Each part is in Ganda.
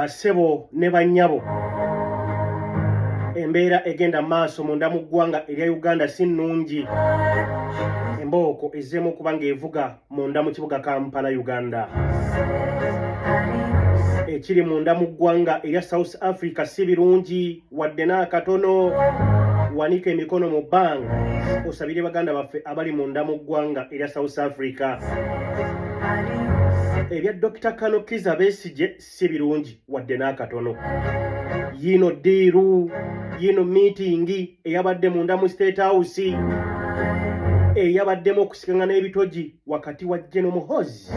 Basebo ne bannyabo embeera egenda maaso munda mu ggwanga erya Uganda si nnungi. Embooko ezzeemu okuba ng'evuga munda mu kibuga Kampala, Uganda. Ekiri munda mu ggwanga erya South Africa si birungi wadde n'akatono. Wanika emikono mu bbanga osabire baganda baffe abali munda mu ggwanga erya South Africa. Ebya Dr. Kano Kizza Besigye si birungi wadde n'akatono. Yino diiru, yino meeting eyabadde munda mu State House eyabaddemu okusikangana ebitogi wakati wa General Muhoozi.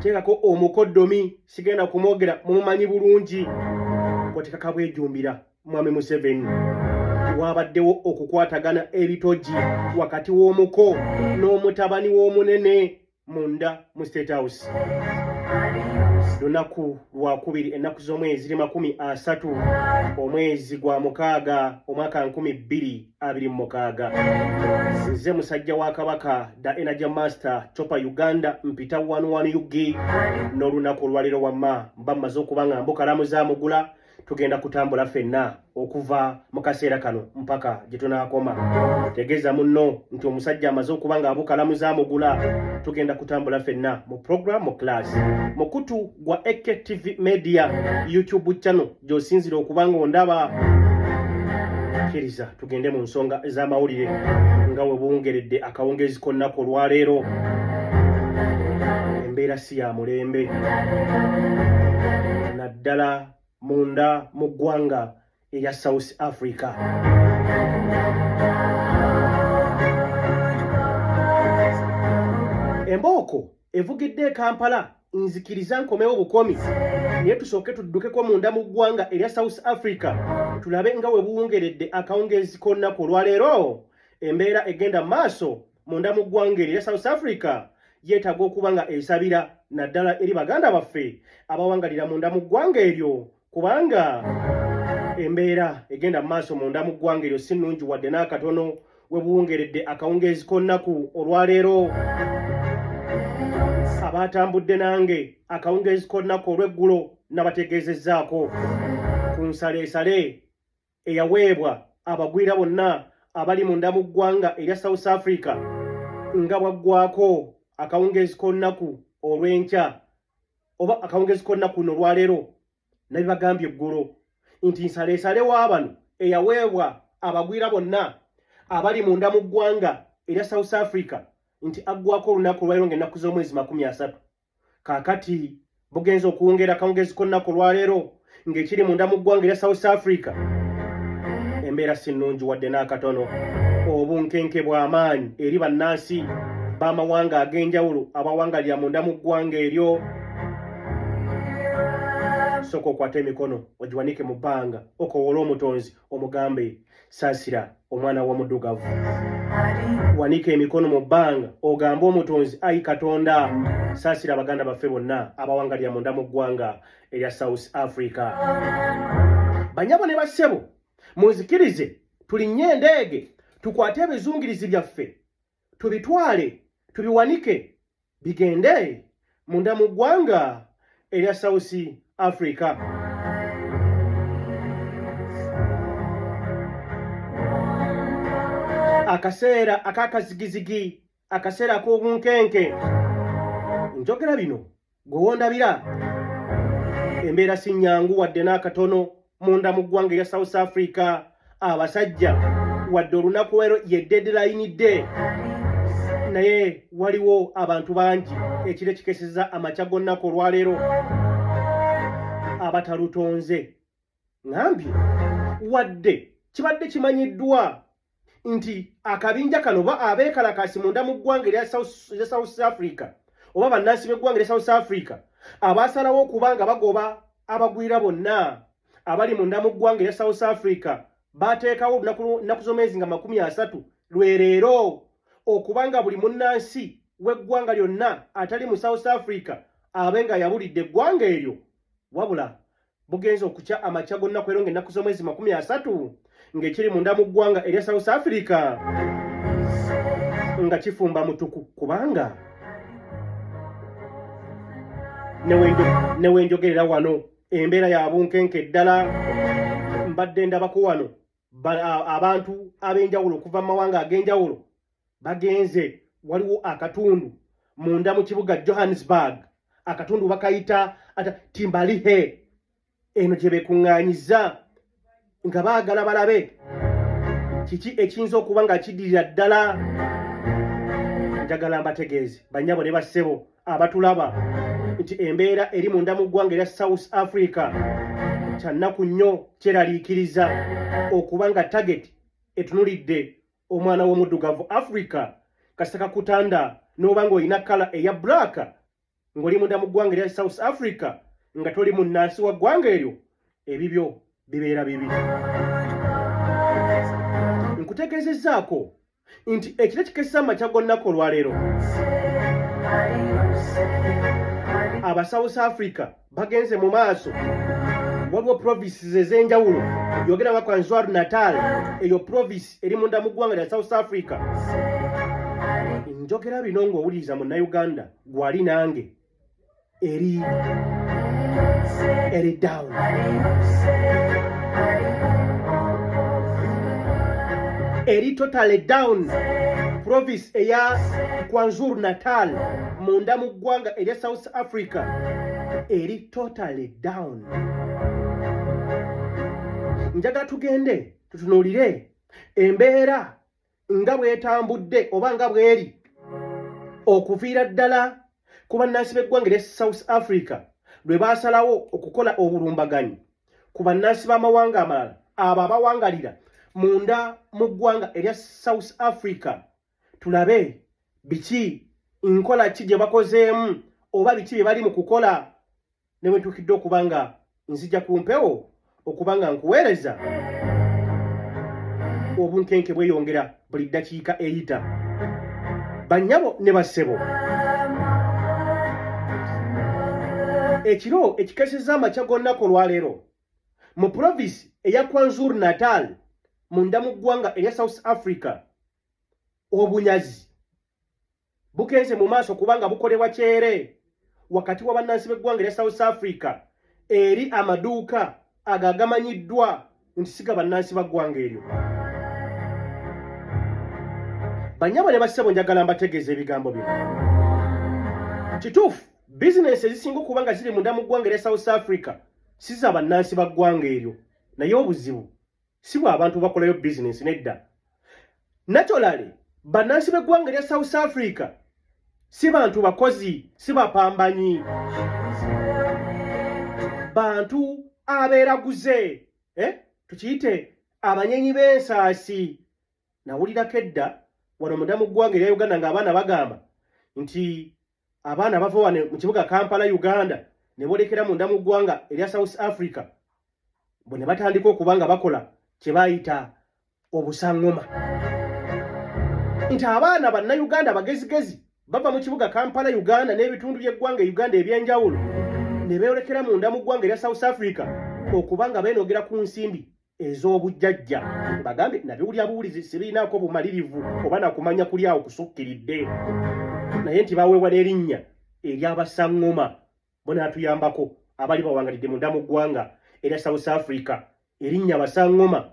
Teekako omukoddomi sigenda kumwogera mumumanyi bulungi kwatekaka bwejumbira Mwami Museveni. Wabaddewo okukwatagana ebitogi wakati w'omuko n'omutabani w'omunene munda mu State House. Lunaku lwakubiri ennaku z'omwezi 30 omwezi gwa mukaaga omwaka 2026. Nze musajja wa Kabaka da Energy Master Chopper Uganda mpita 11 UG n'olunaku olwaliro wamma mba mmaze okuba nga mbukalamuza mugula tugenda kutambula ffenna okuva mu kaseera kano mpaka gye tunaakoma. Tegeeza munno nti omusajja amaze okuba nga abukalamuza mugula tugenda kutambula ffenna mu program mu class mukutu gwa AKTV Media YouTube channel gy'osinzira okuba ng'ondaba. Kkiriza tugende mu nsonga ez'amawulire nga we buwungeredde akawungezi k'onnaku olwaleero. Embeera si ya mulembe naddala munda mu ggwanga erya South Africa. Embooko evugidde e Kampala nzikiriza nkomewo bukomi naye tusooke tuddukeko munda mu ggwanga erya South Africa tulabe nga we buwungeredde akawungezi k'onnaku olwaleero. Embeera egenda maaso munda mu ggwanga erya South Africa yeetaaga okuba nga esabira naddala eri baganda baffe abawangalira munda mu ggwanga eryo kubanga embeera egenda maaso munda mu ggwanga eryo si nnungi wadde n'akatono we buwungeredde akawungezi k'onnaku olwaleero. Abatambudde nange akawungezi k'onnaku olw'eggulo nabategeezezzaako ku nsaleesale eyaweebwa abagwira bonna abali munda mu ggwanga erya South Africa nga bwaggwako akawungezi k'onnaku olw'enkya oba akawungezi k'onnaku luno olwaleero. Nabibagambye eggulo nti nsaleesale w'abano eyaweebwa abagwira bonna abali munda mu ggwanga erya South Africa nti aggwako olunaku olwaleero ng'ennaku z'omwezi 30. Kaakati bugenza okuwongera akawungezi k'onnaku olwaleero ng'ekiri munda mu ggwanga erya South Africa. Embeera si nnungi wadde n'akatono. Obunkenke bw'amaanyi eri bannansi b'amawanga ag'enjawulo abawangalira munda mu ggwanga eryo. Soko okwate emikono ogiwanike mu bbanga okowole omutonzi omugambe saasira omwana w'omuddugavu. Wanika emikono mu bbanga ogambe omutonzi ayi Katonda saasira abaganda baffe bonna abawangalira munda mu ggwanga erya South Africa. Banyabo ne bassebo munzikirize tulinnye endeege tukwate ebizungirizi byaffe tubitwale tubiwanike bigende munda mu ggwanga erya South Africa. Akaseera akakazigizigi, akaseera ak'obunkenke. Njogera bino gwe wondabira embeera si nnyangu wadde n'akatono munda mu ggwanga erya South Africa. Abasajja wadde olunaku leero ye deadline day naye waliwo abantu bangi ekiro ekikeseza amakya g'onnaku olwaleero abatalutonze. Ngambye wadde kibadde kimanyiddwa nti akabinja kano ba abeekalakaasi munda mu ggwanga erya South Africa oba bannansi b'eggwanga erya South Africa abaasalawo okuba nga bagoba abagwira bonna abali munda mu ggwanga erya South Africa bateekawo olunaku z'omwezi nga 30 lwereero okuba nga buli munnansi w'eggwanga lyonna atali mu South Africa abe nga yabulidde eggwanga eryo. Wabula bugenza okukya amakya g'onnaku leero ng'ennaku z'omwezi 30 ng'ekiri munda mu ggwanga erya South Africa nga kifumba mutuku kubanga newenjogerera wano embeera ya bunkenke ddala mbadde ndabako wano abantu ab'enjawulo okuva mu mawanga ag'enjawulo bagenze waliwo akatundu munda mu kibuga Johannesburg akatundu bakayita Timbalihe eno gye beekuŋŋaanyiza nga baagala balabe kiki ekiyinza okuba nga kiddirira ddala. Njagala mbategeeze bannyabo ne bassebo abatulaba nti embeera eri munda mu ggwanga erya South Africa kyannaku nnyo kyeraliikiriza okuba nga target etunulidde omwana w'omuddugavu Africa kasaka kutanda n'oba ng'olina kala eya black ng'oli munda mu ggwanga erya South Africa nga toli munnansi wa ggwanga eryo ebibyo bibeera bibi. Nkutegeezezzaako nti ekiro kikesa amakya gonnako olwaleero aba South Africa bagenze mu maaso waliwo provinces ez'enjawulo yogera nga KwaZulu Natal eyo province eri munda mu ggwanga lya South Africa. Njogera bino ng'owuliriza munnayuganda gwali nange eri down. Eri totally down province eya KwaZulu Natal munda mu ggwanga erya South Africa eri totally down. Njagala tugende tutunuulire embeera nga bwetambudde oba nga bweri okuviira ddala ku bannansi b'eggwanga erya South Africa lwe baasalawo okukola obulumbaganyi ku bannansi b'amawanga amalala abo abawangalira munda mu ggwanga erya South Africa. Tulabe biki nkola ki gye bakozeemu oba biki bye bali mu kukola ne bwe ntuukidde okuba nga nzija ku mpewo okuba nga nkuweereza obunkenke bweyongera buli ddakiika eyita. Bannyabo ne bassebo ekiro ekikesezza amakya gonnako olwaleero mu province eya KwaZulu Natal munda mu ggwanga erya South Africa obunyazi bukenze mu maaso kubanga bukolebwa kyere wakati wa bannansi b'eggwanga erya South Africa eri amaduuka agagamanyiddwa nti siga bannansi ba ggwanga eryo. Bannyabo ne bassebo njagala mbategeeza ebigambo bino. Kituufu bizinesi ezisinga okuba nga ziri munda mu ggwanga erya South Africa si za bannansi ba ggwanga eryo naye obuzibu si bwa abantu bakolayo bizinesi nedda. Naturally bannansi b'eggwanga erya South Africa si bantu bakozi si bapambanyi bantu abeeraguze tukiyite abanyenyi b'ensaasi. Nawulirako edda wano munda mu ggwanga erya Uganda ng'abaana bagamba nti abaana bava wano mu kibuga Kampala Uganda ne boolekera munda mu ggwanga erya South Africa bo ne batandika okuba nga bakola kye bayita obusaŋŋoma nti abaana bannayuganda bagezigezi bava mu kibuga Kampala Uganda n'ebitundu by'eggwanga Uganda eby'enjawulo ne beolekera munda mu ggwanga erya South Africa okuba nga beenogera ku nsimbi ez'obujjajja. Bagambye nabiwulya buwulizi sibirinaako bumalirivu oba nakumanya kuli awo kusukkiridde naye nti baweebwa n'erinnya ery'abasaŋŋoma bo naatuyambako abali bawangalidde munda mu ggwanga erya South Africa. Erinnya abasaŋŋoma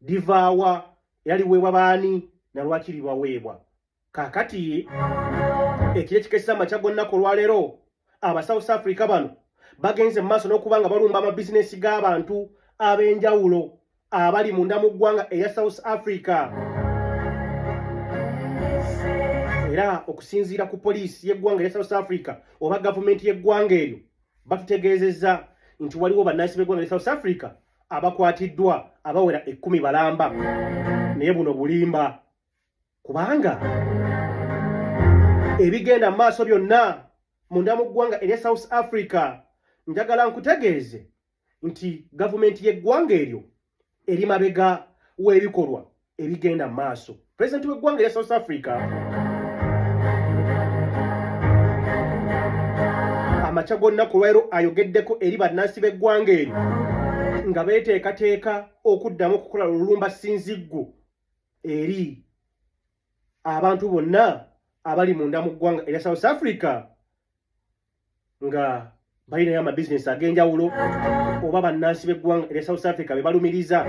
livaawa era liweebwa baani na lwaki libaweebwa. Kaakati ekiro ekikeseza amakya gonnako olwaleero aba South Africa bano bagenze mu maaso n'okuba nga balumba amabizinesi g'abantu ab'enjawulo abali munda mu ggwanga erya South Africa. Era okusinziira ku poliisi y'eggwanga erya South Africa oba gavumenti y'eggwanga eryo batutegeezezza nti waliwo bannansi b'eggwanga erya South Africa abakwatiddwa abawera 10 balamba. Naye buno bulimba kubanga ebigenda mu maaso byonna munda mu ggwanga erya South Africa njagala nkutegeeze nti gavumenti y'eggwanga eryo eri mabega w'ebikolwa ebigenda mu maaso. Pulezidenti w'eggwanga erya South Africa amakya gonnako olwaleero ayogeddeko eri bannansi b'eggwanga eryo nga beeteekateeka okuddamu okukola lulumba ssinziggu eri abantu bonna abali munda mu ggwanga erya South Africa nga balinayo amabizinesi ag'enjawulo oba bannansi b'eggwanga erya South Africa be balumiriza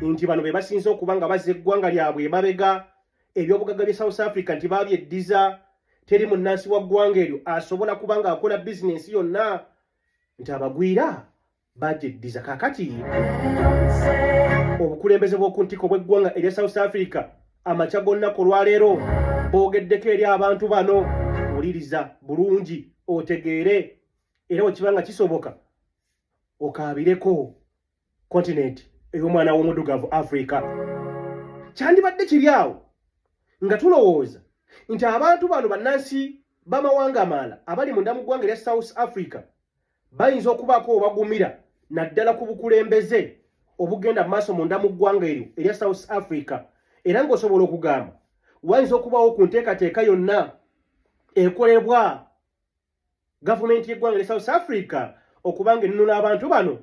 nti bano be basinze okuba nga bazza eggwanga lyabwe emabega ebyobugagga bya South Africa nti babyeddiza teri munnansi wa ggwanga eryo asobola kuba nga akola bizinesi yonna nti abagwira bagyeddiza. Kaakati obukulembeze bw'oku ntiko bw'eggwanga erya South Africa amakya g'olunaku olwaleero boogeddeko eri abantu bano. Wuliriza bulungi otegeere era bwekibanga kisoboka okaabireko kontinenti ey'omwana w'omuddugavu Africa. Kyandibadde kiri awo nga tulowooza nti abantu bano bannansi b'amawanga amalala abali munda mu ggwanga erya South Africa bayinza okubaako obagumira naddala ku bukulembeze obugenda mu maaso munda mu ggwanga eryo erya South Africa, era ng'osobola okugamba wayinza okubaawo ku nteekateeka yonna ekolebwa gavumenti y'eggwanga erya South Africa okubanga ennuna abantu bano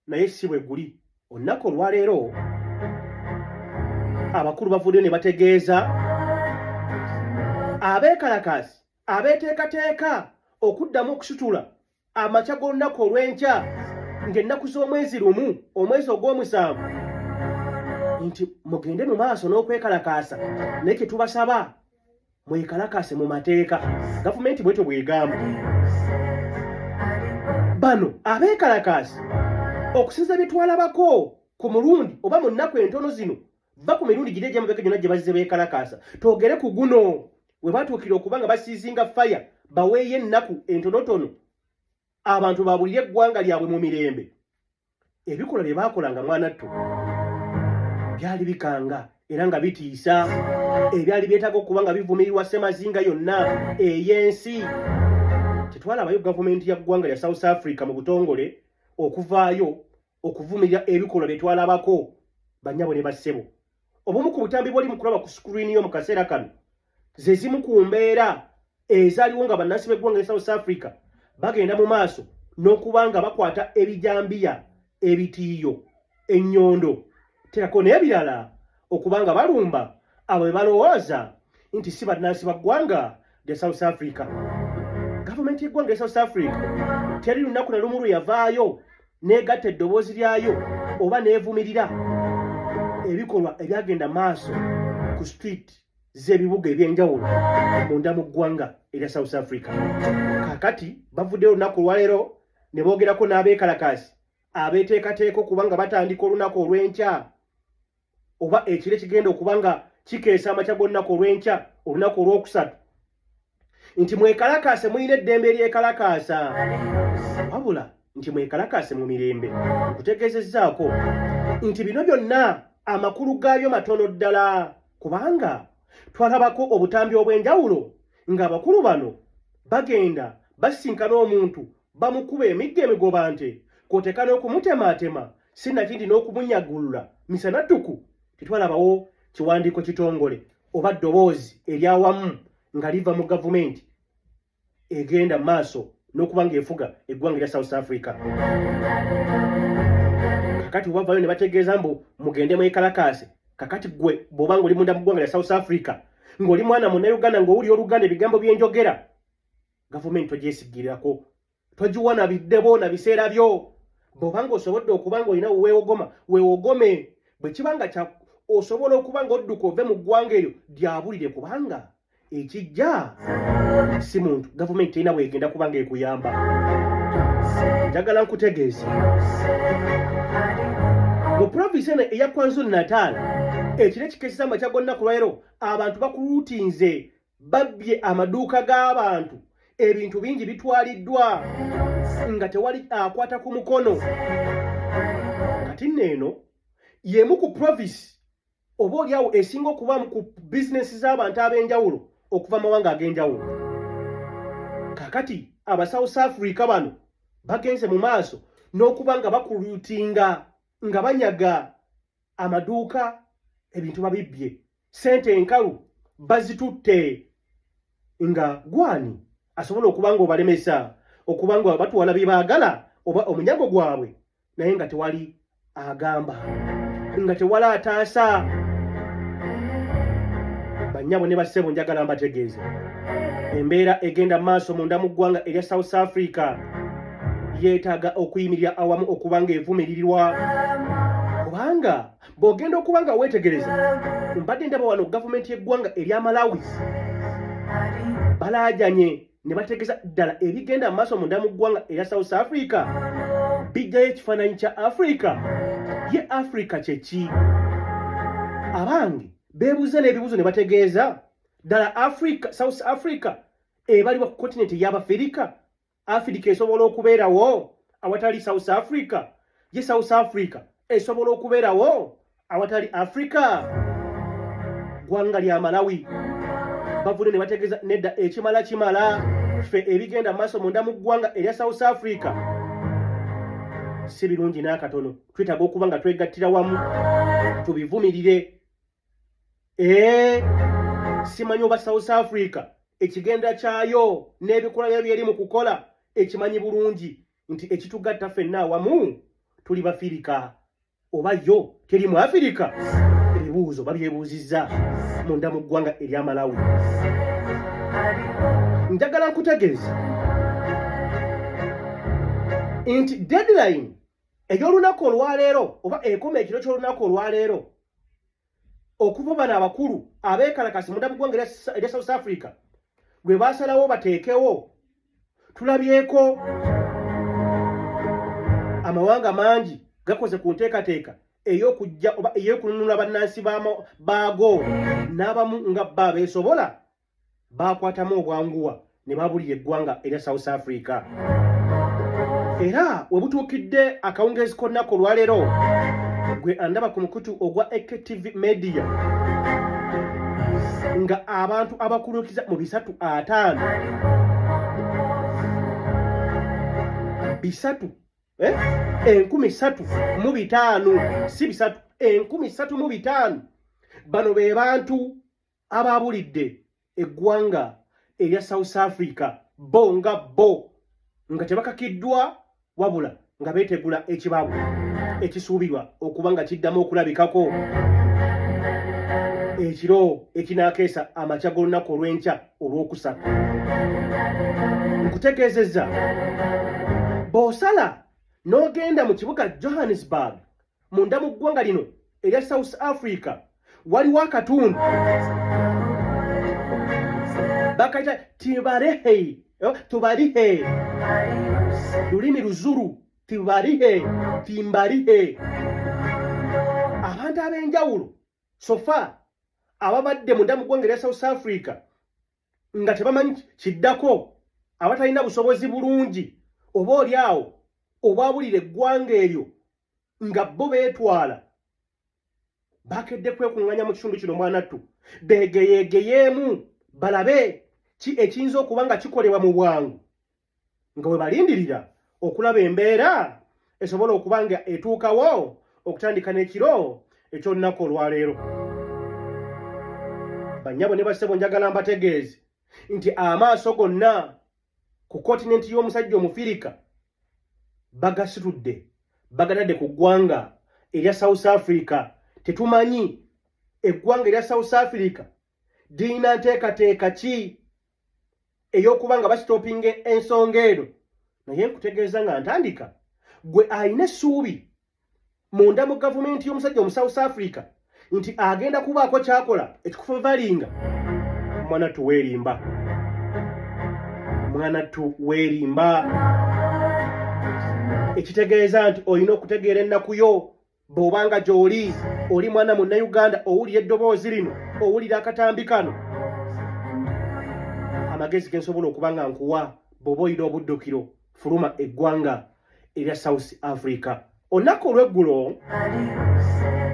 naye si bwe guli. Olunaku olwaleero abakulu bavuddeyo ne bategeeza abeekalakaasi abeeteekateeka okuddamu okusitula amakya g'olunaku olw'enkya ng'ennaku z'omwezi lumu omwezi ogw'omusanvu nti mugende mu maaso n'okwekalakaasa naye kye tubasaba mwekalakaase mu mateeka. Gavumenti bwetyo bw'egamba bano abeekalakaasi okusinza bye twalabako ku mulundi oba mu nnaku entono zino va ku mirundi giri egy'amabega gyonna gye bazze beekalakaasa twogere ku guno we batuukira okuba nga basiizinga faya baweeyo ennaku entonotono abantu babulire eggwanga lyabwe mu mirembe. Ebikolwa bye baakolanga mwanattu byali bikanga era nga bitiisa, ebyali byetaaga okuba nga bivumirirwa ssemazinga yonna ey'ensi. Tetwalabayo gavumenti ya ggwanga lya South Africa mu butongole okuvaayo okuvumirira ebikolwa bye twalabako bannyabo ne bassebo. Obumu ku butambi bw'oli mu kulaba ku sikuriini yo mu kaseera kano ze zimu ku mbeera ezaaliwo nga bannansi b'eggwanga lya South Africa bagenda mu maaso n'okuba nga bakwata ebijambiya, ebitiiyo, ennyondo, terako n'ebirala okuba nga balumba abo be balowooza nti si bannansi ba ggwanga lya South Africa. Gavumenti y'eggwanga lya South Africa teri lunaku na lumu lwe yavaayo n'egatta eddoboozi lyayo oba n'evumirira ebikolwa ebyagenda maaso ku street z'ebibuga eby'enjawulo munda mu ggwanga erya South Africa. Kaakati bavuddeyo olunaku olwaleero ne boogerako n'abeekalakaasi abeeteekateeka okuba nga batandika olunaku olw'enkya oba ekiro ekigenda okuba nga kikeesa amakya g'olunaku olw'enkya olunaku olw'okusatu nti mwekalakaase mulina eddembe eryekalakaasa wabula nti mwekalakaase mu mirembe. Nkutegeezezzaako nti bino byonna amakulu gaabyo matono ddala kubanga twalabako obutambi obw'enjawulo ng'abakulu bano bagenda basisinkana omuntu bamukuba emigga emigoba nte kw'oteeka n'okumutemaatema sinnakindi n'okumunyagulula misanadduku. Tetwalabawo kiwandiiko kitongole oba ddoboozi eryawamu nga liva mu gavumenti egenda mu maaso n'okuba ng'efuga eggwanga lya South Africa. Kakati bwavayo ne bategeeza mbu mugende mwekalakaase. Kakati gwe bw'oba ng'oli munda mu ggwanga lya South Africa ng'oli mwana munnayuganda ng'owuli Oluganda ebigambo byenjogera, gavumenti togyesigirirako, togiwa na biddebo na biseera byo. Bw'oba ng'osobodde okuba ng'olina weewogoma weewogome. Bwe kibanga osobola okuba ng'odduka ove mu ggwanga eryo lyabulire kubanga ekijja si muntu. Gavumenti terina bw'egenda kuba ng'ekuyamba. Njagala nkutegeeze mu provinsi eno eya KwaZulu Natal ekiro ekikeeseza amakya g'olunaku lwaleero abantu bakuluutinze babbye amaduuka g'abantu, ebintu bingi bitwaliddwa nga tewali akwata ku mukono. Kati nneeno y'emu ku provinsi oba oliawo esinga okuba ku bizinesi z'abantu ab'enjawulo okuva amawanga ag'enjawulo. Kakati aba South Africa bano bagenze mu maaso n'okuba nga bakuluutinga nga banyaga amaduuka, ebintu babibbye, sente enkalu bazitutte, nga gwani asobola okuba nga obalemesa okuba nga batuwala bye baagala oba omunyago gwabwe naye nga tewali agamba, nga tewali ataasa. Bannyabo ne bassebo njagala mbategeeze embeera egenda maaso munda mu ggwanga erya South Africa yeetaaga okuyimirira awamu okuba ng'evumiririrwa kubanga bw'ogenda okuba nga weetegereza mbadde ndaba wano gavumenti y'eggwanga erya Malawi balaajanye ne bategeeza ddala ebigenda mu maaso munda mu ggwanga erya South Africa bijjayo ekifaananyi kya Africa ye Africa kye ki abange beebuuza n'ebibuuzo ne bategeeza ddala Africa South Africa ebaliwa ku kontinenti y'Abafirika Africa esobola okubeerawo awatali South Africa ye South Africa esobola okubeerawo awatali Africa ggwanga lya Malawi bavudde ne bategeeza nedda ekimala kimala ffe ebigenda mu maaso munda mu ggwanga erya South Africa si birungi n'akatono twetaaga okuba nga twegattira wamu tubivumirire simanyi oba South Africa ekigenda kyayo n'ebikola bye byeri mu kukola ekimanyi bulungi nti ekitugatta ffenna awamu tuli Bafirika oba yo teri mu Afirika ebibuuzo babyebuuzizza munda mu ggwanga erya Malawi njagala nkutegeeza nti deadline ey'olunaku olwaleero oba ekoma ekiro ky'olunaku olwaleero okuva bano abakulu abeekalakasi munda mu ggwanga erya South Africa gwe baasalawo bateekewo tulabyeko amawanga mangi gakoze ku nteekateeka ey'okujja oba ey'okununula bannansi baago n'abamu nga bba abeesobola baakwatamu obwanguwa ne babulira eggwanga erya South Africa era we butuukidde akawungeezi k'olunaku olwaleero gwe andaba ku mukutu ogwa AKTV Media nga abantu abakulukiza mu 350 3,500 si 3 1,350 bano be bantu ababulidde eggwanga erya South Africa bo nga tebakakiddwa wabula nga beetegula ekibabu ekisuubirwa okuba nga kiddamu okulabikako ekiro ekinaakeesa amakya g'olunaku olw'enkya olw'okusatu nkutegeezezza bw'osala n'ogenda mu kibuga Johannesburg munda mu ggwanga lino erya South Africa waliwo akatundu bakayita tubalihe lulimi luzulu timbalihe abantu ab'enjawulo sofa ababadde munda mu ggwanga erya South Africa nga tebamanyi kiddako abatalina busobozi bulungi oba oli awo obwabulira eggwanga eryo nga bo beetwala bakedde kwekuŋŋanya mu kitundu kino mwanattu beegeyeegeyeemu balabe ki ekiyinza okuba nga kikolebwa mu bwangu nga bwe balindirira okulaba embeera esobola okuba nga etuukawo okutandika n'ekiro eky'olunaku olwaleero bannyabo ne bassebo njagala mbategeeze nti amaaso gonna ku kontinenti y'omusajja Omufirika bagasitudde bagatadde ku ggwanga erya South Africa tetumanyi eggwanga erya South Africa lirina nteekateeka ki ey'okuba nga basitoopinga ensonga eno naye nkutegeeza nga ntandika gwe alina essuubi munda mu gavumenti y'omusajja omu South Africa nti agenda kubaako kyakola ekikufuvalinga mwana tuweerimba ekitegeeza nti olina okutegeera ennaku yo bw'obanga gy'oli oli mwana munnayuganda owulira eddoboozi lino owulira akatambi kano amagezi ge nsobola okuba nga nkuwa bw'oba olina obuddukiro fuluma eggwanga erya South Africa olunaku olw'eggulo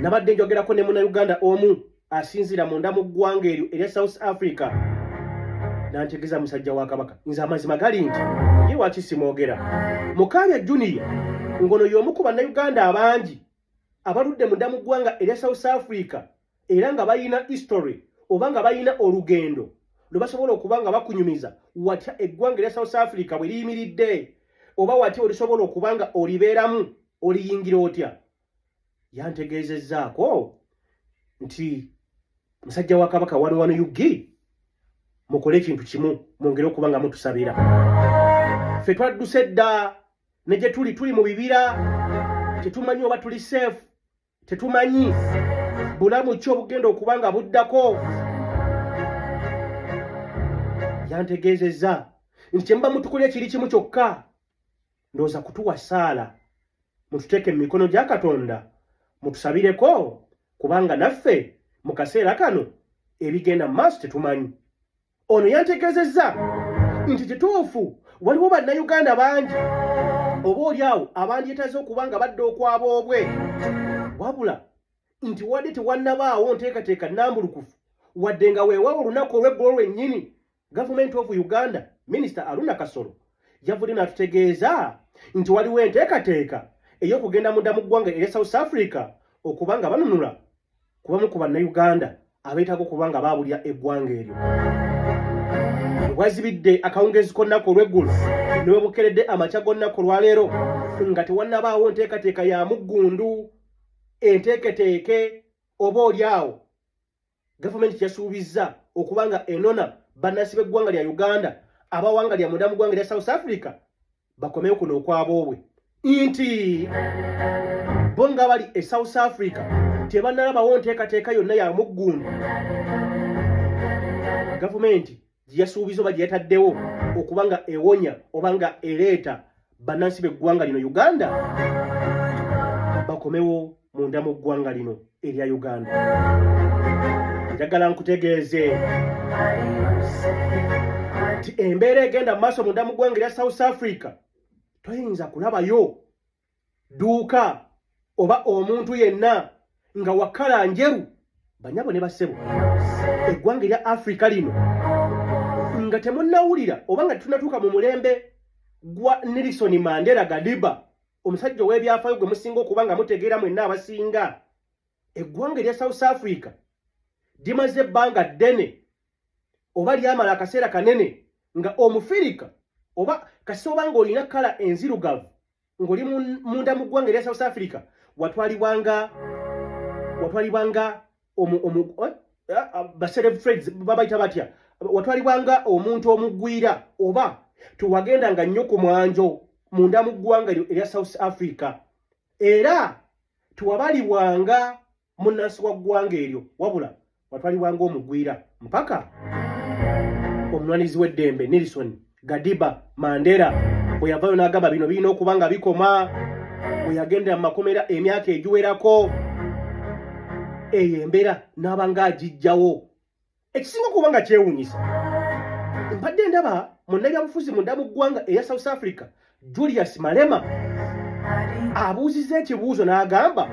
nabadde njogerako ne munnayuganda omu asinzira munda mu ggwanga eryo erya South Africa nantegeeza musajja wa Kabaka nze amazima gali nti ye waki simwogera Mukaabya Junior ngono y'omu ku bannayuganda abangi abaludde munda mu ggwanga erya South Africa era nga balina history oba nga balina olugendo lwe basobola okuba nga bakunyumiza watya eggwanga erya South Africa bwe liyimiridde oba watya olisobola okuba nga olibeeramu oliyingira otya yantegeezezzaako nti musajja wa Kabaka wano yugi mukole ekintu kimu mwongere okuba nga mutusabira ffe twadduse dda ne gye tuli mu bibira tetumanyi oba tuli safe tetumanyi bulamu ki obugenda okuba nga buddako yantegeezezza nti kye muba mutukolera kiri kimu kyokka ndowooza kutuwa ssaala mututeeke mu mikono gya Katonda mutusabireko kubanga naffe mu kaseera kano ebigenda mu maaso tetumanyi. Ono yantegeezezza nti kituufu waliwo bannayuganda bangi oba oliawo abandyetaze okuba nga badda okwaboobwe wabula nti wadde tewannabaawo nteekateeka nnambulukufu wadde nga weewaawo olunaku olw'eggulo lwennyini Government of Uganda Minister Aruna Kasolo yavudde n'atutegeeza nti waliwo enteekateeka ey'okugenda munda mu ggwanga erya South Africa okuba nga banunula kubamu ku bannayuganda abeetaaga okuba nga baabulya eggwanga eryo. Bwazibidde akawungeezi k'olunaku olw'eggulo ne bwe bukeredde amakya g'olunaku olwaleero nga tewannabaawo nteekateeka ya muggundu enteeketeeke oba oliawo gavumenti yasuubizza okuba nga enona bannansi b'eggwanga lya Uganda abawanga lya munda mu ggwanga lya South Africa bakomewo kuno okwaboobwe nti bo nga bali e South Africa tebannalabawo nteekateeka yonna ya muggundu gavumenti gye yasuubiza oba gye yataddewo okuba nga ewonya oba nga ereeta bannansi b'eggwanga lino Uganda bakomewo munda mu ggwanga lino erya Uganda. Njagala nkutegeeze nti embeera egenda mu maaso munda mu ggwanga erya South Africa toyinza kulabayo dduuka oba omuntu yenna nga wakala njeru banyabo ne bassebo eggwanga erya Africa lino nga temunnawulira oba nga tunatuuka mu mulembe gwa Nelson Mandela Gadiba omusajja ow'ebyafaayo gwe musinga okuba nga mutegeera mwenna abasinga eggwanga erya South Africa limaze ebbanga ddene oba lyamala akaseera kanene nga omufirika oba kasoba ng'olina kala enzirugavu ng'oli munda mu ggwanga erya South Africa watwalibwanga baselef trades babayita batya watwalibwanga omuntu omugwira oba tewagendanga nnyo ku mwanjo munda mu ggwanga erya South Africa era tewabalibwanga munnansi wa ggwanga eryo wabula watwalibwanga omugwira mpaka omulwanizi w'eddembe Nelson Gadiba Mandela bwe yavayo n'agamba bino birina okuba nga bikoma bwe yagendera mu makomera emyaka egiwerako eyo embeera n'aba ng'agijjawo ekisinga okuba nga kyewuunyisa mpadde ndaba munnabyabufuzi munda mu ggwanga erya South Africa Julius Malema abuuzizza ekibuuzo n'agamba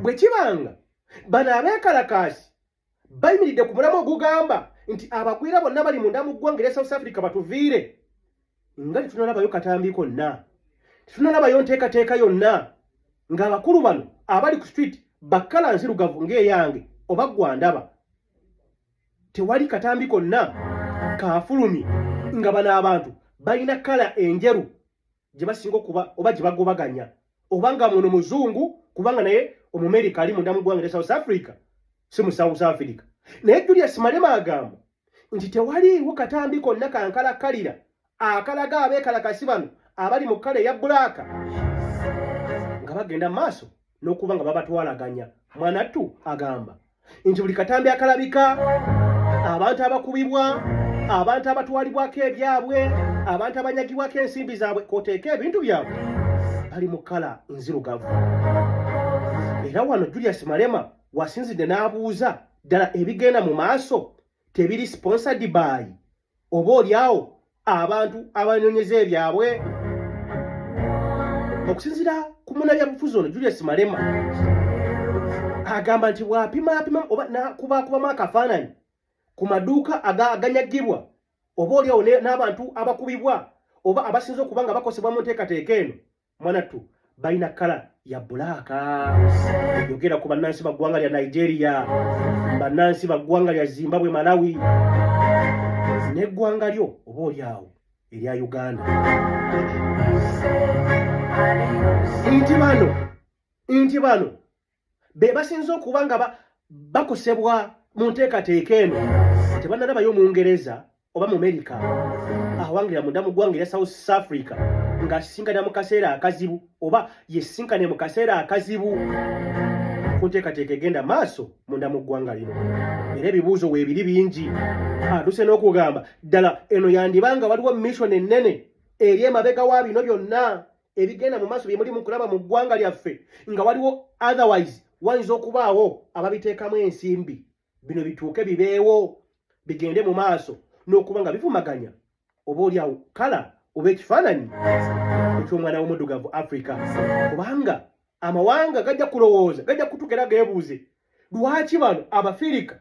bwe kibanga bano abeekalakaasi bayimiridde ku mulamwa ogugamba nti abagwira bonna bali munda mu ggwanga erya South Africa batuviire nga tetunalabayo katambi konna tetunalabayo nteekateeka yonna ng'abakulu bano abali ku street bakkala nzirugavu ng'eyange oba gwandaba tewali katambi konna kaafulumye nga bano abantu balina kala enjeru gye basinga okuba oba gye bagobaganya oba nga muno muzungu kubanga naye Omumerika ali munda mu ggwanga erya South Africa si mu South Africa. Naye Julius Malema agamba nti tewaliiwo katambi konna kankalakalira akalaga abeekalakasi bano abali mu kala eya bbulaaka nga bagenda mu maaso n'okuba nga babatwalaganya. Mwanattu agamba nti buli katambi akalabika abantu abakubibwa abantu abatwalibwako ebyabwe abantu abanyagibwako ensimbi zaabwe kwoteeka ebintu byabwe bali mu kala nzirugavu. Era wano Julius Malema wasinzidde n'abuuza ddala ebigenda mu maaso tebiri sponsored by oba oliawo abantu abanyonyeza ebyabwe. Okusinzira ku munnabyabufuzi ono Julius Malema agamba nti bw'apima oba nakubakubamu akafaananyi ku maduuka aganyagibwa oba oliawo n'abantu abakubibwa oba abasinze okuba nga bakosebwa mu nteekateeka eno mwanattu balina kala ya bbulaaka. Yogera ku bannansi ba ggwanga lya Nigeria, bannansi ba ggwanga lya Zimbabwe, Malawi n'eggwanga lyo oba oliawo erya Uganda. Nti bano be basinze okuba nga bakosebwa mu nteekateeka eno tebannalabayo mu Ngereza oba mu Amerika awangira munda mu ggwanga erya South Africa ng'asinkana mu kaseera akazibu oba yesinkane mu kaseera akazibu ku nteekateeka egenda maaso munda mu ggwanga lino. Era ebibuuzo weebiri bingi. Atuse n'okugamba ddala eno yandibanga waliwo mission ennene eri emabega wa bino byonna ebigenda mu maaso bye muli mu kulaba mu ggwanga lyaffe, nga waliwo otherwise wayinza okubaawo ababiteekamu ensimbi bino bituuke bibeewo bigende mu maaso n'okuba nga bivumaganya oba oliawo kala oba ekifaananyi eky'omwana w'omuddugavu Africa. Kubanga amawanga gajja kulowooza, gajja kutukera geebuuze lwaki bano Abafirika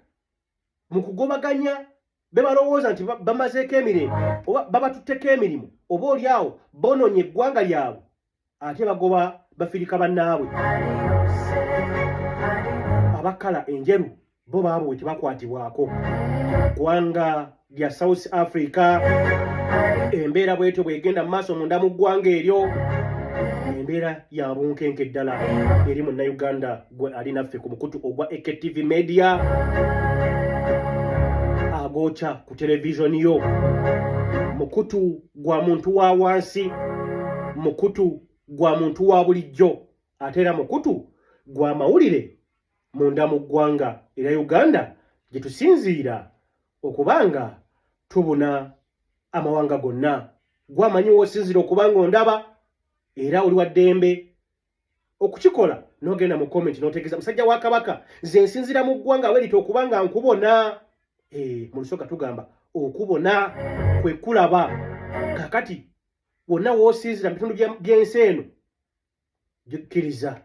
mu kugobaganya be balowooza nti bamazeeko emirembe oba babatutteko emirimu oba oliawo bonoonye eggwanga lyabwe, ate bagoba Bafirika bannaabwe. Abakala enjeru bo baabwe tebakwatibwako. Ggwanga lya South Africa embeera bwetyo bwegenda mu maaso munda mu ggwanga eryo, embeera ya bunkenke ddala eri munnayuganda gwe ali naffe ku mukutu ogwa AKTV Media agooca ku televisioni yo, mukutu gwa muntu wa wansi, mukutu gwa muntu wa bulijjo, ate era mukutu gwa mawulire munda mu ggwanga era Uganda gye tusinziira okubanga tubuna amawanga gonna. Gwamanyi w'osinziira okubanga ondaba era oli wa ddembe okukikola n'ogenda mu comment n'otegeeza musajja wa Kabaka nze nsinziira mu ggwanga werita okubanga nkubona. Mu lusooka tugamba okubona kwe kulaba. Kakati wonna w'osinziira mu bitundu by'ensi eno kkiriza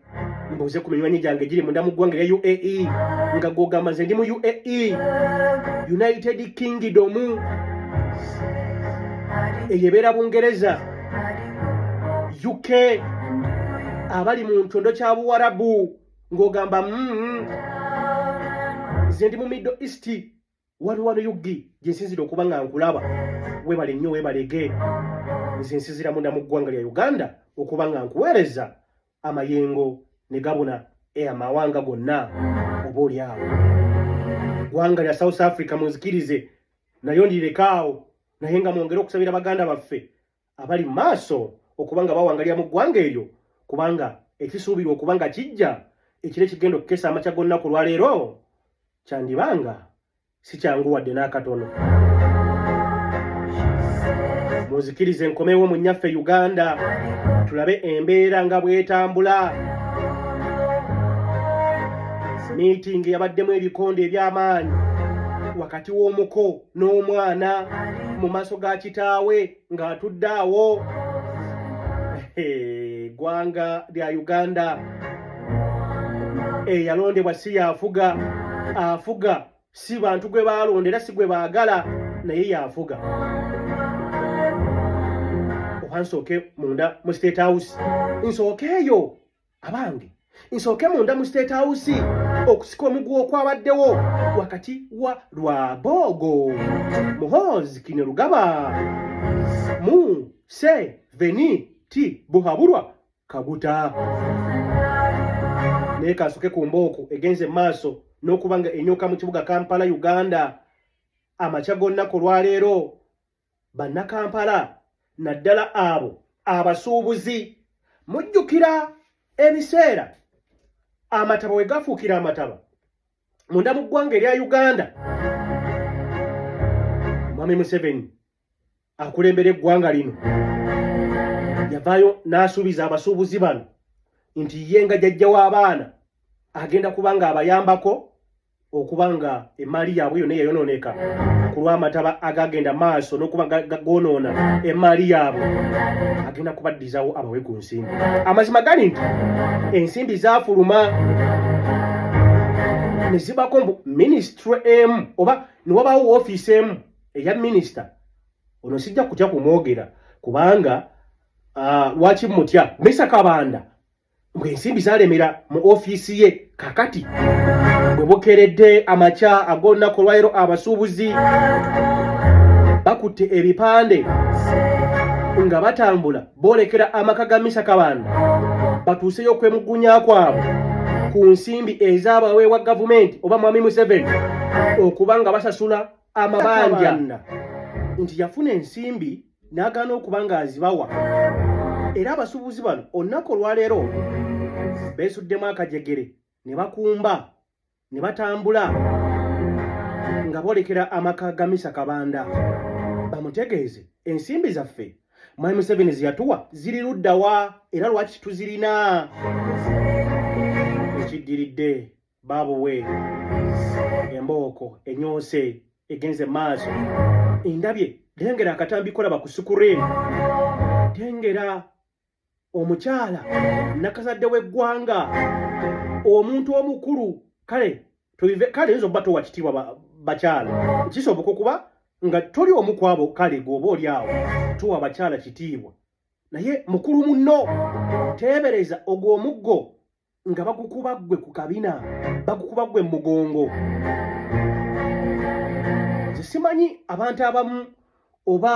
mbuuze ku minywanyi gyange giri munda mu ggwanga erya UAE nga gw'ogamba nze ndi mu UAE, United Kingdom, eyo ebeera Bungereza, UK, abali mu ntondo kya Buwarabu ng'ogamba nze ndi mu Middle East, wano yugi gye nsinzira okuba nga nkulaba. Weebale nnyo weebalege. Nze nsinzira munda mu ggwanga lya Uganda okuba nga nkuweereza amayengo ne gabuna amawanga gonna oba oliawo. Ggwanga lya South Africa munzikirize nayo ndirekaawo, naye nga mwongere okusabira baganda baffe abali mu maaso okuba nga bawangalira mu ggwanga eryo, kubanga ekisuubirwa okuba nga kijja ekiro ekigenda okukeesa amakya g'onnaku lwaleero kyandibanga si kyangu wadde n'akatono. Munzikirize nkomewo mu nnyaffe Uganda tulabe embeera nga bwetambula. Meeting yabaddemu ebikonde eby'amaanyi wakati w'omuko n'omwana mu maaso ga kitaawe ng'atudde awo. Ggwanga lya Uganda eyalondebwa si yafuga, afuga si bantu gwe baalondera si gwe baagala, naye yafuga. Oba nsooke munda mu State House, nsookeeyo abange, nsooke munda mu State House okusika omuguwa okwabaddewo wakati wa Lwabogo, Muhoozi Kainerugaba, Museveni ti Buhabulwa Kaguta. Naye kasooke ku mbooku egenze maaso n'okubanga enyoka mu kibuga Kampala Uganda amakya g'onnaku lwaleero bannakampala naddala abo abasuubuzi. Mujjukira ebiseera amataba we gafuukira amataba munda mu ggwanga erya Uganda. Mwami Museveni akulembera eggwanga lino yavaayo n'asuubiza abasuubuzi bano nti ye nga jjajja w'abaana agenda kuba nga abayambako okuba nga emmaali yaabwe yonna yayonooneka ku lw'amataba agagenda maaso n'okuba goonoona emmaali yaabwe, agenda kubaddizawo abawe ku nsimbi. Amazima gali nti ensimbi zaafuluma ne zibako mbu minisitule emu oba ne wabaawo woofiisi emu eya minisita. Ono sijja kutya kumwogera kubanga lwaki mutya Minisita Kabanda mbwe ensimbi zalemera mu ofiisi ye. Kakati bwe bukeredde amakya ag'olunaku olwaleero abasuubuzi bakutte ebipande nga batambula boolekera amaka ga Minisita Kabanda batuuseyo okwemugunya kwabwe ku nsimbi ez'abaweewa gavumenti oba Mwami Museveni okuba nga basasula amabanja nti yafuna ensimbi n'agaana okuba nga azibawa era abasuubuzi bano olunaku olwaleero beesuddemu akajegere ne bakumba ne batambula nga boolekera amaka ga Misa Kabanda bamutegeeze ensimbi zaffe Mwami Museveni ziyatuwa ziri ludda wa era lwaki tuzirina ekiddiridde baabuwe embooko enyoose egenze maaso endabye lengera akatambi kolaba ku sukureeni tengera omukyala nakazadde w'eggwanga omuntu omukulu kale nzo bba towa kitiibwa bakyala kisoboka okuba nga toli omu ku abo kale gwoba oli awo towa bakyala kitiibwa naye mukulu munno teebereza ogwo omuggo nga bagukuba ggwe ku kabina bagukuba ggwe mu mugongo simanyi abantu abamu oba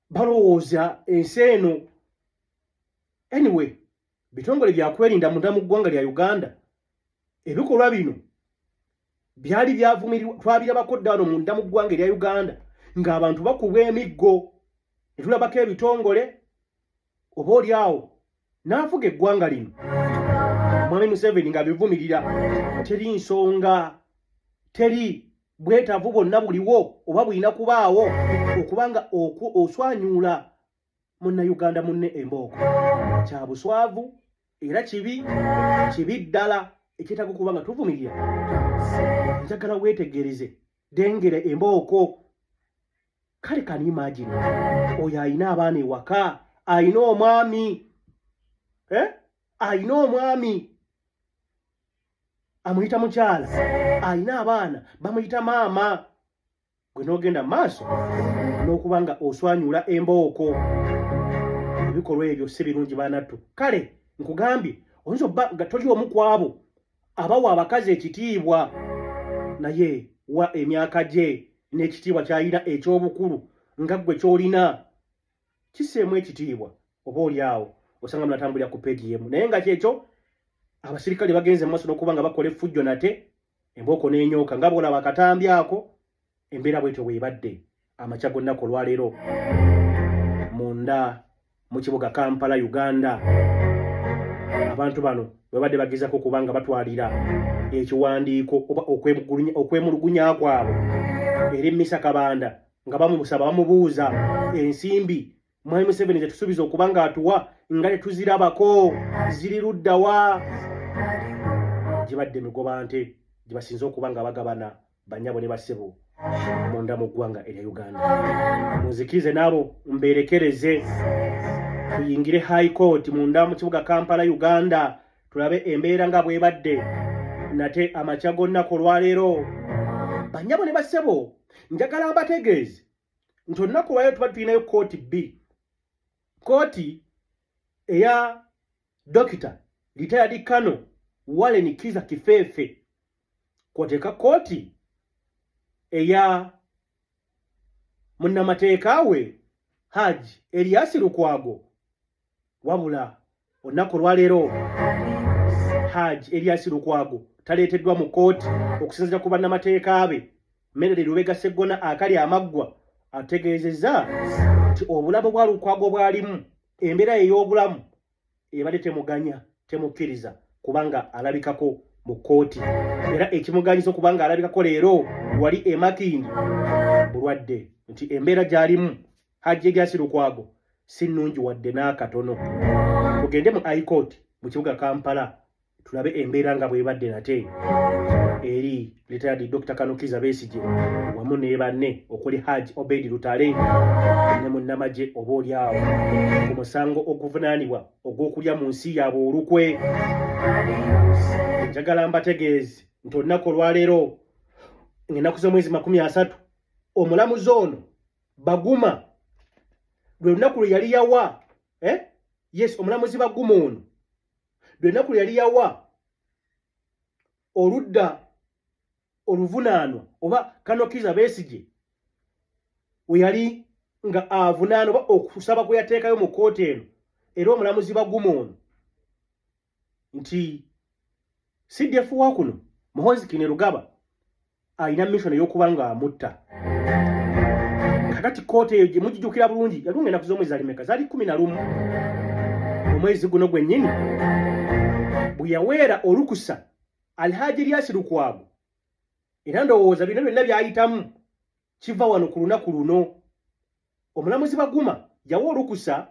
balowooza ensi eno anyway bitongole byakwerinda munda mu ggwanga lya Uganda ebikolwa bino byali byavumirirwa twabirabako dda wano munda mu ggwanga erya Uganda ng'abantu bakubwa emiggo ne tulabako ebitongole oba oli awo n'avuga eggwanga lino Mwami Museveni ng'abivumirira teri nsonga teri bwetaavu bwonna buliwo oba bulina kubaawo okubanga oswanyuula munnayuganda munne embooko kya buswavu era kibi ddala ekyetaaga okuba nga tuvumirira njagala weetegereze dengere embooko kale kani imagine oyo ayina abaana ewaka ayina omwami ayina omwami amuyita mukyala ayina abaana bamuyita maama gwe n'ogenda mu maaso n'okuba nga oswanyula embooko ebikolwa ebyo si birungi baanattu kale nkugambye oyinza obba nga toli omu ku abo abawa abakazi ekitiibwa naye wa emyaka gye n'ekitiibwa ky'ayina eky'obukulu nga ggwe ky'olina kiseemu ekitiibwa oba oli awo osanga munatambulira ku peegi yemu naye nga kyekyo abasirikale bagenze mu maaso n'okuba nga bakola effujjo nate embooko n'enyooka nga boolaba akatambi ako embeera bwetyo bw'ebadde amakya g'onnaku olwaleero munda mu kibuga Kampala Uganda abantu bano bwe badde bagezako okuba nga batwalira ekiwandiiko oba okwemulugunya kwabwe eri Misa Kabanda nga bamusaba bamubuuza ensimbi Mwami Museveni ze tusuubiza okuba nga atuwa nga tetuzirabako ziri ludda wa gibadde migoba nte gye basinze okuba nga bagabana bannyabo ne bassebo munda mu ggwanga erya Uganda munzikirize n'abo mbeerekereze tuyingire high court munda mu kibuga Kampala Uganda tulabe embeera nga bwebadde nate amakya g'onnaku olwaleero bannyabo ne bassebo njagala mbategeeze nti olunaku olwaleero tuba tulinayo kooti B kooti eya Dr. Retired Kano Warren Kiza Kifeefe kwoteka kooti eya munnamateeka we Haji Elias Lukwago wabula olunaku olwaleero Haji Elias Lukwago taleeteddwa mu kooti okusinziira ku bannamateeka be Merere Lubega Sseggona akali amaggwa ategeezezza nti obulamu bwa Lukwago bwalimu embeera ey'obulamu ebadde temuganya temukkiriza kubanga alabikako mu kooti era ekimuganyisa okubanga alabikako leero wali emakindi bulwadde nti embeera gy'alimu Haji Elias Lukwago si nnungi wadde n'akatono tugende mu high court mu kibuga Kampala tulabe embeera nga bwebadde nate eri retired Dr. Kano Kizza Besigye wamu ne banne okuli Haji Obedi Lutale ne munnamagye oba oli awo ku musango oguvunaanibwa ogw'okulya mu nsi yaabwe olukwe njagala mbategeeze nti olunaku olwaleero ng'ennaku z'omwezi 30 omulamuzi ono Baguma lwe lunaku lwe yali yawa yes omulamuzi Baguma ono lwe lunaku lwe yali yawa oludda oluvunaanwa oba Kano Kizza Besigye we yali nga avunaanwa oba okusaba kwe yateekayo mu kooti eno era omulamuzi Baguma ono nti CDF wa kuno Muhoozi Kainerugaba alina mission ey'okuba nga amutta kakati kote eyo gye mugijjukira bulungi yalunga ennaku z'omwezi alimeka zaali 11 omwezi guno gwennyini bwe yaweera olukusa Alhaji Ilyas Lukwago era ndowooza bino byonna byayitamu kiva wano ku lunaku luno omulamuzi Baguma yawa olukusa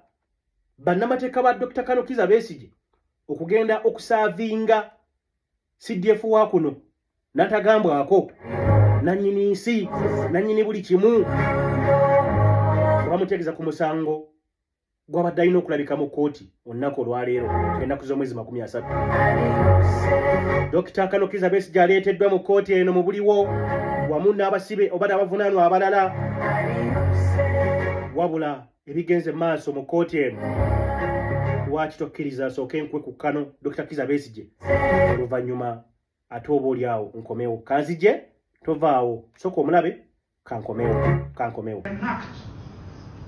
bannamateeka ba Dr. Kano Kizza Besigye okugenda okusaavinga CDF wa kuno n'atagambwako nannyini nsi nannyini buli kimu bamutegeeza ku musango gw'abadde alina okulabika mu kkooti olunaku olwaleero ennaku z'omwezi 30 Dr. Kano Kizza Besigye aleeteddwa mu kkooti eno mu buliwo wamu n'abasibe oba n'abavunaanwa abalala wabula ebigenze maaso mu kkooti eno lwaki tokkiriza asooke nkwe ku Kano Dr. Kizza Besigye oluvannyuma ate oba oli awo nkomewo kanzije tovaawo sooka omulabe kankomewo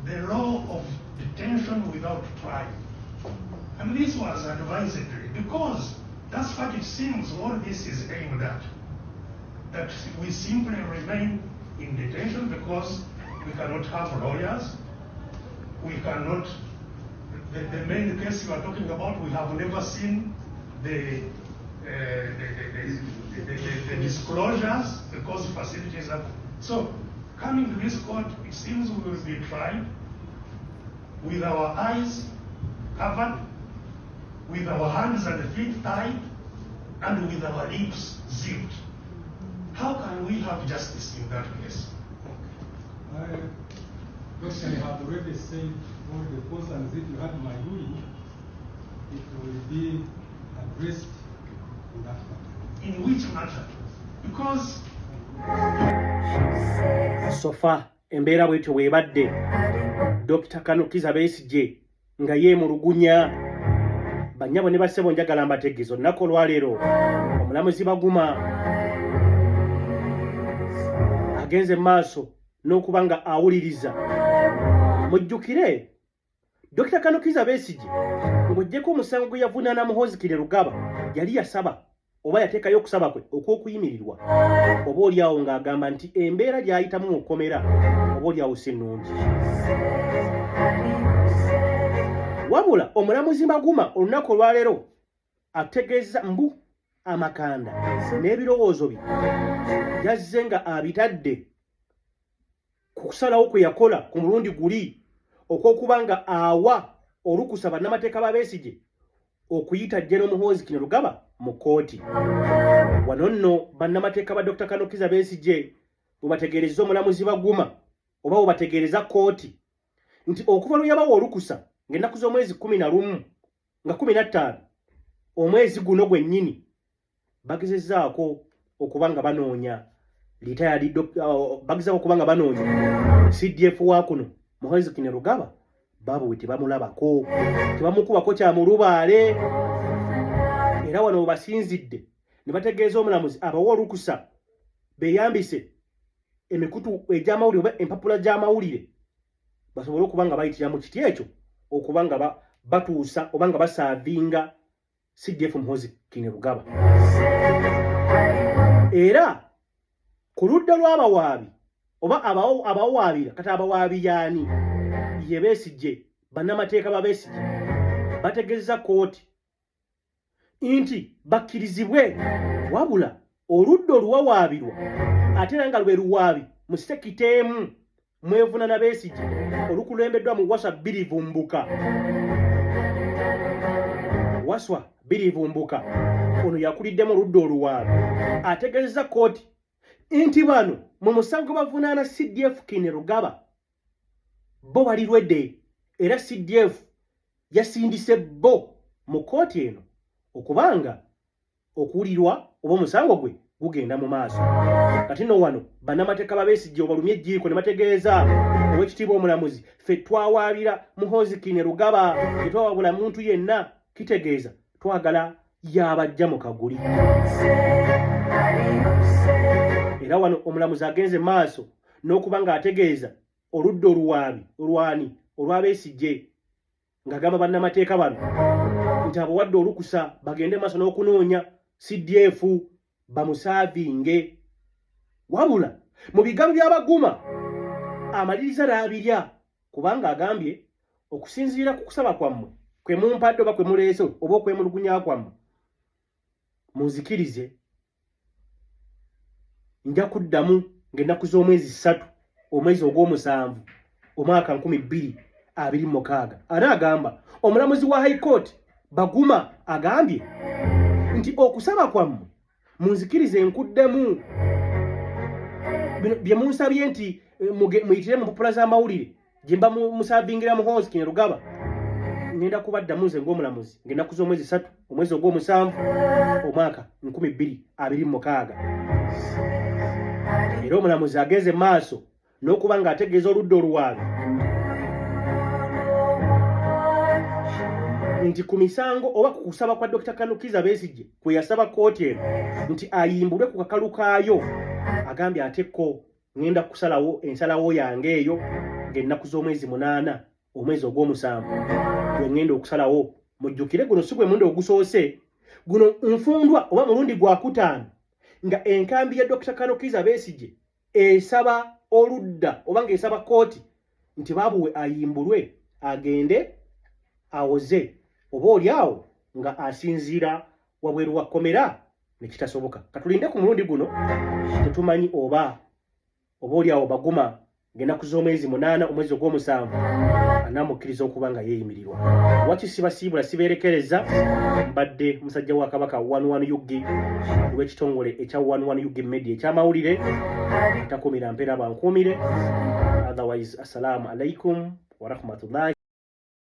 the law of detention without trial. And this was advisedly because that's what it seems all this is aimed at. That we simply remain in detention because we cannot have lawyers. We cannot, the main case you are talking about, we have never seen the disclosures because facilities are. So coming to this court, it seems we will be tried with our eyes covered, with our hands and feet tied, and with our lips zipped. How can we have justice in that case? Doctor, you have already said all the persons if you had my ruling, it will be addressed in that matter. In which matter? Because so far embeera bwetyo bwebadde Dr. Kano Kizza Besigye nga yeemulugunya bannyabo ne bassebo njagala mbategeeza olunaku olwaleero omulamuzi Baguma agenze maaso n'okuba nga awuliriza mujjukire Dr. Kano Kizza Besigye ng'oggyeko omusango gwe yavunaana Muhoozi Rugaba yali yasaba oba yateekayo okusaba kwe okw'okuyimirirwa oba oli awo ng'agamba nti embeera gy'ayitamu mu kkomera oba oli awo si nnungi wabula omulamuzi Baguma olunaku olwaleero ategeeza mbu amakanda n'ebirowoozo bye yazze nga abitadde ku kusalawo kwe yakola ku mulundi guli okw'okuba nga awa olukusa bannamateeka ba Besigye okuyita General Muhoozi Rugaba mu kkooti wano nno bannamateeka ba Dr. Kano Kizza Besigye bwe bategeereza omulamuzi Baguma oba bwe bategeereza kkooti nti okuva lwe yabawa olukusa ng'ennaku z'omwezi 11 nga 15 omwezi guno gwennyini bagezezzaako okuba nga banoonya bagezaako okuba nga banoonya CDF wa kuno Muhoozi Rugaba baabo bwe tebamulabako tebamukubako kyamulubaale era wano we basinzidde ne bategeeza omulamuzi abawa olukusa beeyambise emikutu egy'amawulire oba empapula gy'amawulire basobole okuba nga bayitira mu kiti ekyo okuba nga batuusa oba nga basaavinga CDF Muhoozi Rugaba era ku ludda lw'abawaabi oba abawaabira kati abawaabi yaani ye Besigye bannamateeka ba Besigye bategeeza kkooti nti bakkirizibwe wabula oludda oluwawaabirwa ate era nga lwe luwaabi mu sekiteemu mwevunaana Besigye olukulembeddwa mu Waswa Birivumbuka ono yakuliddemu oludda oluwaabi ategeeza kkooti nti bano mu musango bavunaana CDF Rugaba bo balirwedde era CDF yasindise bo mu kkooti eno okubanga okuwulirwa oba omusango gwe gugenda mu maaso kati nno wano bannamateeka ba Besigye obalumye ejjiiko ne bategeeza ow'ekitiibwa omulamuzi ffe twawaabira Muhoozi Rugaba tetwawabula muntu yenna kitegeeza twagala yabajja mu kaguli era wano omulamuzi agenze maaso n'okuba ng'ategeeza oludda olwani olwa Besigye ng'agamba bannamateeka bano nti abawadde olukusa bagende maaso n'okunoonya CDF bamusaavinge wabula mu bigambo bya Baguma amaliriza laabirya kubanga agambye okusinziira ku kusaba kwammwe kwe mumpadde oba kwe muleese oba okwemulugunya kwammwe munzikirize nja kuddamu ng'ennaku z'omwezi 3 omwezi ogw'omusanvu omwaka 2026 ana agamba omulamuzi wa high court Baguma agambye nti okusaba kwammwe munzikirize nkuddemu bye munsabye nti muyitire mu mpapula z'amawulire gye mba musabingira mu house Kenya Rugaba ngenda kubaddamu nze ng'omulamuzi ng'ennaku z'omwezi 3 omwezi ogw'omusanvu omwaka 2026 era omulamuzi agenze maaso n'okuba ng'ategeeza oludda oluwaabi nti ku misango oba ku kusaba kwa Dr. Kanukiza Besigye kwe yasaba kkooti eno nti ayimbulwe ku kakalu kaayo agambye atekko ngenda kusalawo ensalawo yange eyo ng'ennaku z'omwezi 8 omwezi ogw'omusanvu gwe ngenda okusalawo mujjukire guno si gwe mundi ogusoose guno nfundwa oba mulundi gwa kutaano nga enkambi ya Dr. Kanukiza Besigye esaba oludda oba ng'esaba kkooti nti baabuwe ayimbulwe agende awoze oba oli awo nga asinziira wabweru wa kkomera ne kitasoboka katulinde ku mulundi guno tetumanyi oba oli awo Baguma ng'ennaku z'omwezi 8 omwezi ogw'omusanvu anamukkiriza okuba nga yeeyimirirwa wakisiba siibula sibeerekereza mbadde musajja wa Kabaka 11 Yugi w'ekitongole ekya 11 Yugi Media eky'amawulire takumira mpeera bankuumire otherwise assalamu alaikum wa rahmatullahi